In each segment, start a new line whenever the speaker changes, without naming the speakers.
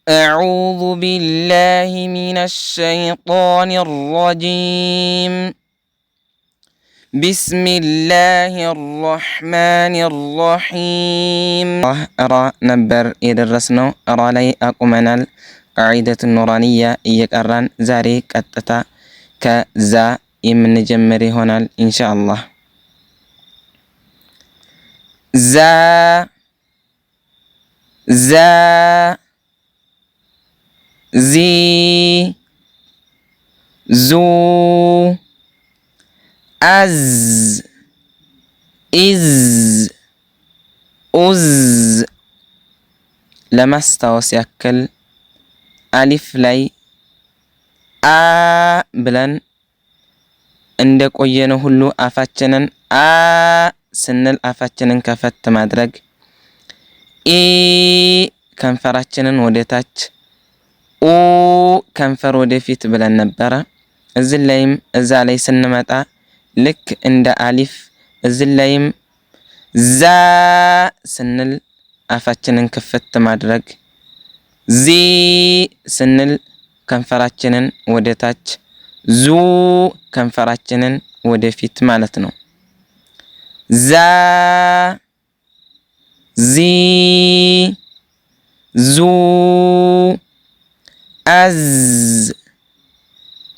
أعوذ بالله من الشيطان الرجيم بسم الله الرحمن الرحيم را نبر يدرسنا را لي أقمنا قاعدة النورانية يقران زاري كتتا كزا من جمري هنا إن شاء الله زا زي زو أز إز أز ለማስታወስ ያክል አሊፍ ላይ ብለን እንደቆየነው ሁሉ አፋችንን ስንል አፋችንን ከፈት ማድረግ ከንፈራችንን ወደታች ከንፈር ወደፊት ብለን ነበረ። እዚህ ላይም እዛ ላይ ስንመጣ ልክ እንደ አሊፍ እዚህ ላይም ዛ ስንል አፋችንን ክፍት ማድረግ ዚ ስንል ከንፈራችንን ወደታች ዙ ከንፈራችንን ወደፊት ማለት ነው። ዛ ዚ ዙ አዝ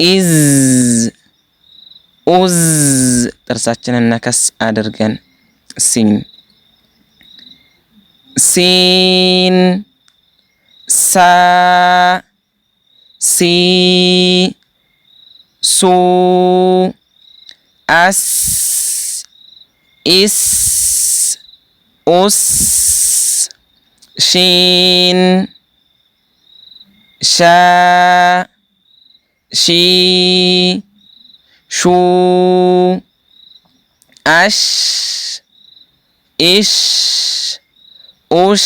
ኢዝ ኡዝ ጥርሳችንን ነከስ አድርገን ሲን ሲን ሳ ሲ ሱ አስ ኢስ ኡስ ሺን ሻ ሺ ሹ አሽ ኢሽ ኡሽ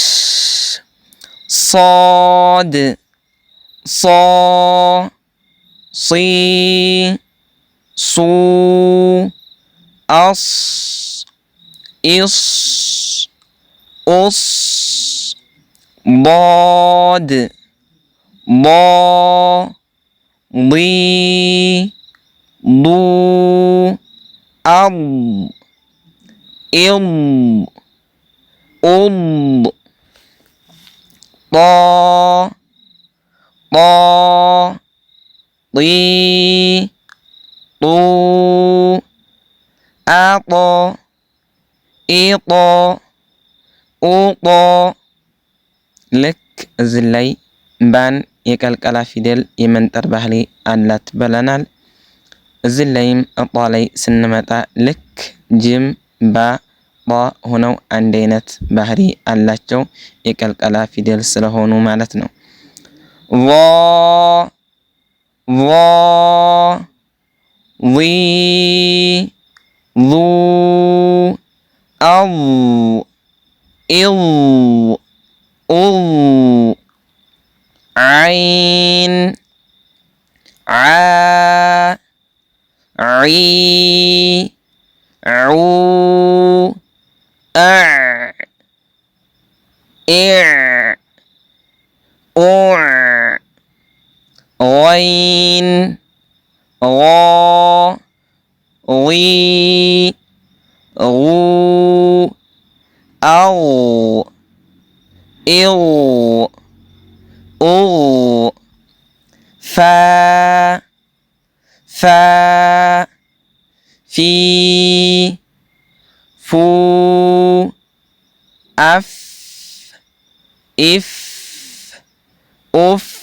ሶድ ሶ ሲ ሱ አስ ኢስ ኡስ ضاد ض ضي ضو أض إض أض طا طا طي طو أطا إطا أوطا ልክ እዚህ ላይ ባን የቀልቀላ ፊደል የመንጠር ባህሪ አላት ብለናል። እዚህ ላይም ጧ ላይ ስንመጣ ልክ ጅም ባ ጧ ሆነው አንድ አይነት ባህሪ አላቸው የቀልቀላ ፊደል ስለሆኑ ማለት ነው። ዋ ዋ ዊ ሉ አው ኢው عين ع عي عو غين غا غي غو أو إو أو فا فا في فو أف إف أف